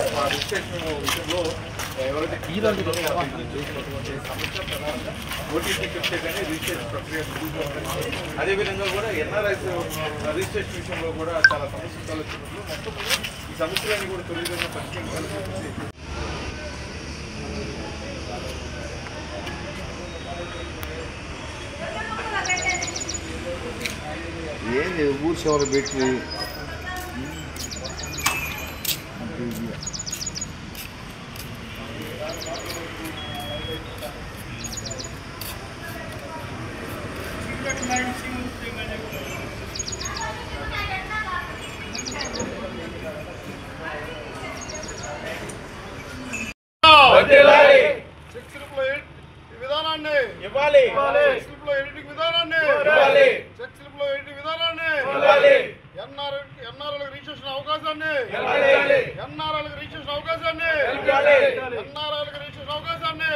విషయంలో ఎవరైతే ఓటీపీ చెప్తే కానీ రిజిస్ట్రేషన్ ప్రక్రియ అదేవిధంగా కూడా ఎన్ఆర్ఐస్ రిజిస్ట్రేషన్ విషయంలో కూడా చాలా సమస్యలు తలెత్తున్నట్లు మొత్తం ఈ సమస్యలన్నీ కూడా తొలిగా పరిష్కరించాలి. ఏంది ఊరు చివరి పెట్టి విధానాన్ని ఇవ్వాలి, ఎడిటింగ్ విధానాన్ని ఇవ్వాలి, ఎన్ఆర్ఐలకు రిజిస్ట్రేషన్ అవకాశాన్ని ఎన్ఆర్ఐలకు రిజిస్ట్రేషన్ అవకాశాన్ని